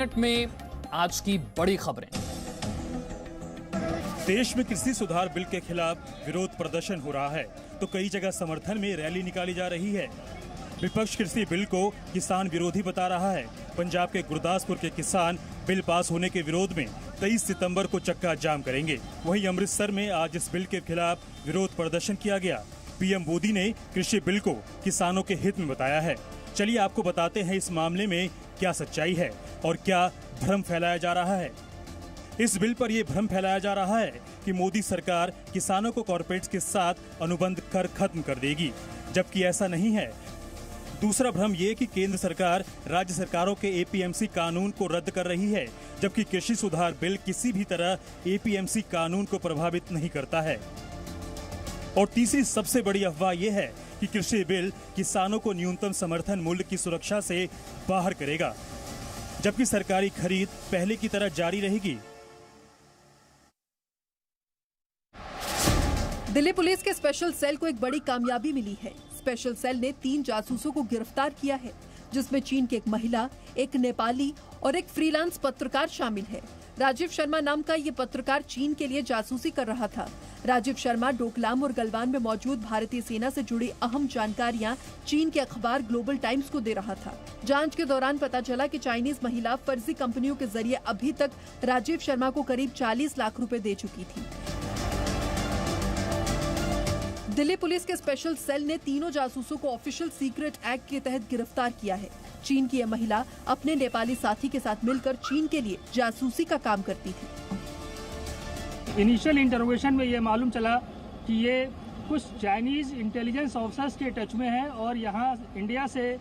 Minute में आज की बड़ी खबरें। देश में कृषि सुधार बिल के खिलाफ विरोध प्रदर्शन हो रहा है तो कई जगह समर्थन में रैली निकाली जा रही है। विपक्ष कृषि बिल को किसान विरोधी बता रहा है। पंजाब के गुरदासपुर के किसान बिल पास होने के विरोध में 23 सितंबर को चक्का जाम करेंगे। वहीं अमृतसर में आज इस बिल के खिलाफ विरोध प्रदर्शन किया गया। पीएम मोदी ने कृषि बिल को किसानों के हित में बताया है। चलिए आपको बताते हैं इस मामले में क्या सच्चाई है और क्या भ्रम फैलाया जा रहा है। इस बिल पर यह भ्रम फैलाया जा रहा है कि मोदी सरकार किसानों को कॉर्पोरेट्स के साथ अनुबंध कर खत्म कर देगी, जबकि ऐसा नहीं है। दूसरा भ्रम ये कि केंद्र सरकार राज्य सरकारों के एपीएमसी कानून को रद्द कर रही है, जबकि कृषि सुधार बिल किसी भी तरह एपीएमसी कानून को प्रभावित नहीं करता है। और तीसरी सबसे बड़ी अफवाह यह है कि कृषि बिल किसानों को न्यूनतम समर्थन मूल्य की सुरक्षा से बाहर करेगा, जबकि सरकारी खरीद पहले की तरह जारी रहेगी। दिल्ली पुलिस के स्पेशल सेल को एक बड़ी कामयाबी मिली है। स्पेशल सेल ने 3 जासूसों को गिरफ्तार किया है, जिसमें चीन की एक महिला, एक नेपाली और एक फ्रीलांस पत्रकार शामिल है। राजीव शर्मा नाम का ये पत्रकार चीन के लिए जासूसी कर रहा था। राजीव शर्मा डोकलाम और गलवान में मौजूद भारतीय सेना से जुड़ी अहम जानकारियां चीन के अखबार ग्लोबल टाइम्स को दे रहा था। जांच के दौरान पता चला कि चाइनीज महिला फर्जी कंपनियों के जरिए अभी तक राजीव शर्मा को करीब 40 लाख रुपए दे चुकी थी। दिल्ली पुलिस के स्पेशल सेल ने तीनों जासूसों को ऑफिशियल सीक्रेट एक्ट के तहत गिरफ्तार किया है। चीन की यह महिला अपने नेपाली साथी के साथ मिलकर चीन के लिए जासूसी का काम करती थी। इनिशियल इंटरोगेशन में ये मालूम चला कि ये कुछ चाइनीज इंटेलिजेंस ऑफिसर्स के टच में है और यहाँ इंडिया से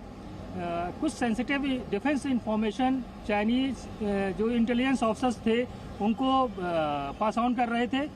कुछ सेंसिटिव डिफेंस इंफॉर्मेशन चाइनीज जो इंटेलिजेंस ऑफिसर्स थे उनको पास ऑन कर रहे थे।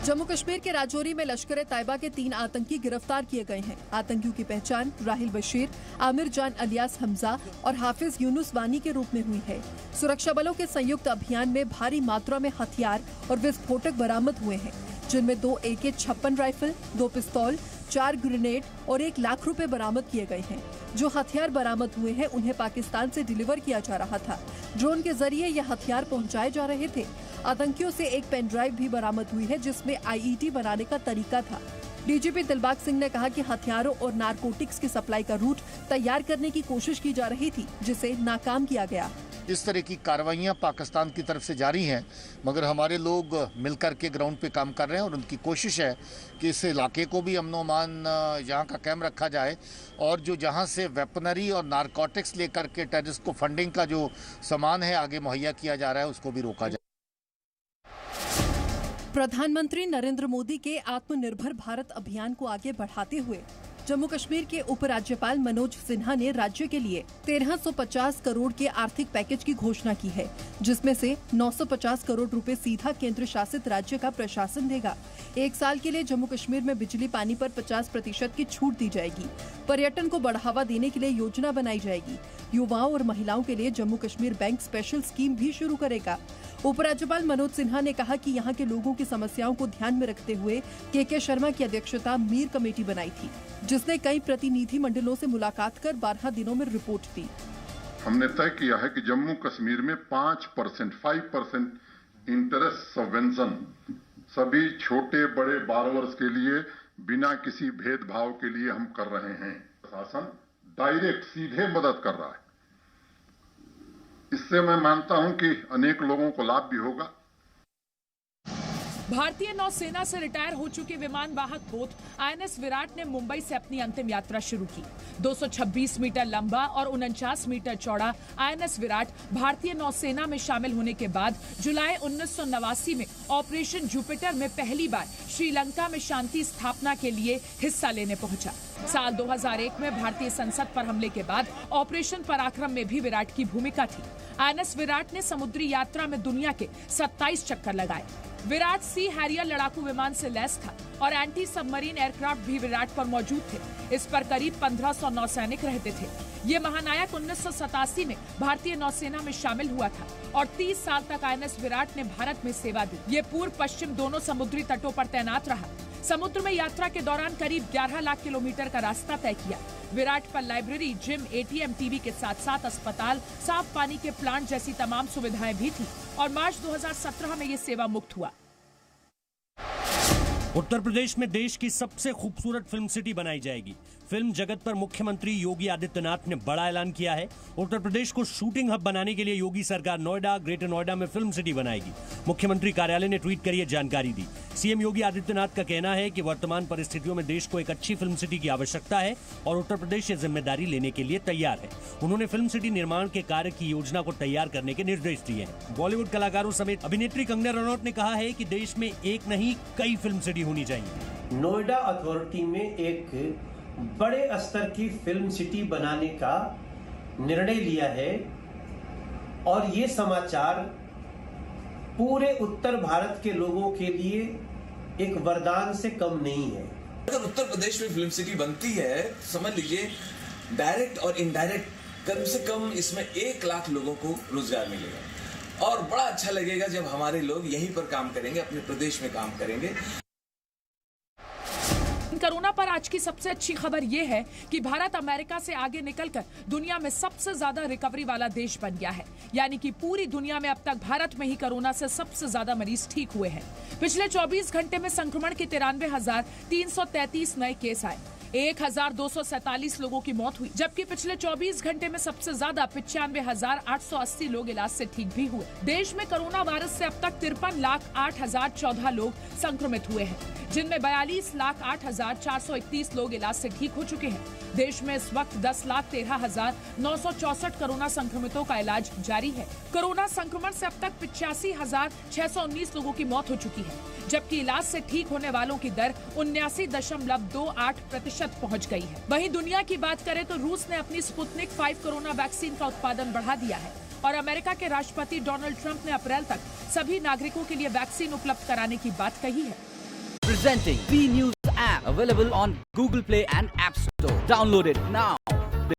जम्मू कश्मीर के राजौरी में लश्कर ए तैयबा के 3 आतंकी गिरफ्तार किए गए हैं। आतंकियों की पहचान राहिल बशीर, आमिर जान अलियास हमजा और हाफिज यूनुस वानी के रूप में हुई है। सुरक्षा बलों के संयुक्त अभियान में भारी मात्रा में हथियार और विस्फोटक बरामद हुए हैं, जिनमें 2 AK-56 राइफल, 2 पिस्तौल, 4 ग्रेनेड और 1 लाख रुपए बरामद किए गए हैं। जो हथियार बरामद हुए हैं उन्हें पाकिस्तान से डिलीवर किया जा रहा था। ड्रोन के जरिए यह हथियार पहुंचाए जा रहे थे। आतंकियों से एक पेन ड्राइव भी बरामद हुई है, जिसमें IED बनाने का तरीका था। डीजीपी दिलबाग सिंह ने कहा कि हथियारों और नारकोटिक्स की सप्लाई का रूट तैयार करने की कोशिश की जा रही थी, जिसे नाकाम किया गया। इस तरह की कार्रवाइयां पाकिस्तान की तरफ से जारी हैं, मगर हमारे लोग मिलकर के ग्राउंड पे काम कर रहे हैं और उनकी कोशिश है कि इस इलाके को भी अमन अमान यहाँ का कायम रखा जाए और जो जहाँ से वेपनरी और नारकोटिक्स लेकर के टेररिस्ट को फंडिंग का जो सामान है आगे मुहैया किया जा रहा है उसको भी रोका जाए। प्रधानमंत्री नरेंद्र मोदी के आत्मनिर्भर भारत अभियान को आगे बढ़ाते हुए जम्मू कश्मीर के उपराज्यपाल मनोज सिन्हा ने राज्य के लिए 1350 करोड़ के आर्थिक पैकेज की घोषणा की है, जिसमें से 950 करोड़ रुपए सीधा केंद्र शासित राज्य का प्रशासन देगा। 1 साल के लिए जम्मू कश्मीर में बिजली पानी पर 50% की छूट दी जाएगी। पर्यटन को बढ़ावा देने के लिए योजना बनाई जाएगी। युवाओं और महिलाओं के लिए Jammu Kashmir bank special scheme भी शुरू करेगा। उपराज्यपाल मनोज सिन्हा ने कहा कि यहाँ के लोगों की समस्याओं को ध्यान में रखते हुए KK शर्मा की अध्यक्षता मीर कमेटी बनाई थी, जिसने कई प्रतिनिधि मंडलों से मुलाकात कर 12 दिनों में रिपोर्ट दी। हमने तय किया है कि जम्मू कश्मीर में 5% इंटरेस्ट सबवेंशन सभी छोटे बड़े बारोवर्स के लिए बिना किसी भेदभाव के लिए हम कर रहे हैं। प्रशासन डायरेक्ट सीधे मदद कर रहा है। इससे मैं मानता हूं कि अनेक लोगों को लाभ भी होगा। भारतीय नौसेना से रिटायर हो चुके विमान वाहक पोत INS विराट ने मुंबई से अपनी अंतिम यात्रा शुरू की। 226 मीटर लंबा और 49 मीटर चौड़ा INS विराट भारतीय नौसेना में शामिल होने के बाद जुलाई 1989 में ऑपरेशन जुपिटर में पहली बार श्रीलंका में शांति स्थापना के लिए हिस्सा लेने पहुंचा। साल 2001 में भारतीय संसद पर हमले के बाद ऑपरेशन पराक्रम में भी विराट की भूमिका थी। INS विराट ने समुद्री यात्रा में दुनिया के 27 चक्कर लगाए। विराट सी हैरियर लड़ाकू विमान से लैस था और एंटी सबमरीन एयरक्राफ्ट भी विराट पर मौजूद थे। इस पर करीब 1500 नौसैनिक रहते थे। ये महानायक 1987 में भारतीय नौसेना में शामिल हुआ था और 30 साल तक INS विराट ने भारत में सेवा दी। ये पूर्व पश्चिम दोनों समुद्री तटों पर तैनात रहा। समुद्र में यात्रा के दौरान करीब 11 लाख किलोमीटर का रास्ता तय किया। विराट पर लाइब्रेरी, जिम, एटीएम, टीवी के साथ साथ अस्पताल, साफ पानी के प्लांट जैसी तमाम सुविधाएं भी थी और मार्च 2017 में ये सेवा मुक्त हुआ। उत्तर प्रदेश में देश की सबसे खूबसूरत फिल्म सिटी बनाई जाएगी। फिल्म जगत पर मुख्यमंत्री योगी आदित्यनाथ ने बड़ा ऐलान किया है। उत्तर प्रदेश को शूटिंग हब बनाने के लिए योगी सरकार नोएडा, ग्रेटर नोएडा में फिल्म सिटी बनाएगी। मुख्यमंत्री कार्यालय ने ट्वीट कर यह जानकारी दी। सीएम योगी आदित्यनाथ का कहना है कि वर्तमान परिस्थितियों में देश को एक अच्छी फिल्म सिटी की आवश्यकता है और उत्तर प्रदेश ये जिम्मेदारी लेने के लिए तैयार है। उन्होंने फिल्म सिटी निर्माण के कार्य की योजना को तैयार करने के निर्देश दिए हैं। बॉलीवुड कलाकारों समेत अभिनेत्री कंगना रनौत ने कहा है कि देश में एक नहीं कई फिल्म सिटी होनी चाहिए। नोएडा अथॉरिटी में एक बड़े स्तर की फिल्म सिटी बनाने का निर्णय लिया है और ये समाचार पूरे उत्तर भारत के लोगों के लिए एक वरदान से कम नहीं है। अगर उत्तर प्रदेश में फिल्म सिटी बनती है, समझ लीजिए डायरेक्ट और इनडायरेक्ट कम से कम इसमें 1 लाख लोगों को रोजगार मिलेगा और बड़ा अच्छा लगेगा जब हमारे लोग यहीं पर काम करेंगे, अपने प्रदेश में काम करेंगे। कोरोना पर आज की सबसे अच्छी खबर यह है कि भारत अमेरिका से आगे निकलकर दुनिया में सबसे ज्यादा रिकवरी वाला देश बन गया है। यानी कि पूरी दुनिया में अब तक भारत में ही कोरोना से सबसे ज्यादा मरीज ठीक हुए हैं। पिछले 24 घंटे में संक्रमण के 93,333 नए केस आए। 1,247 लोगों की मौत हुई, जबकि पिछले 24 घंटे में सबसे ज्यादा 95,880 लोग इलाज से ठीक भी हुए। देश में कोरोना वायरस से अब तक 53,08,014 लोग संक्रमित हुए हैं, जिनमें 42,08,431 लोग इलाज से ठीक हो चुके हैं। देश में इस वक्त 10,13,964 कोरोना संक्रमितों का इलाज जारी है। कोरोना संक्रमण से अब तक 85,619 लोगों की मौत हो चुकी है, जबकि इलाज से ठीक होने वालों की दर 79.28% पहुंच गई है। वहीं दुनिया की बात करें तो रूस ने अपनी स्पुतनिक 5 कोरोना वैक्सीन का उत्पादन बढ़ा दिया है और अमेरिका के राष्ट्रपति डोनाल्ड ट्रंप ने अप्रैल तक सभी नागरिकों के लिए वैक्सीन उपलब्ध कराने की बात कही है। Presenting B News app available on Google Play and App Store. Download it now.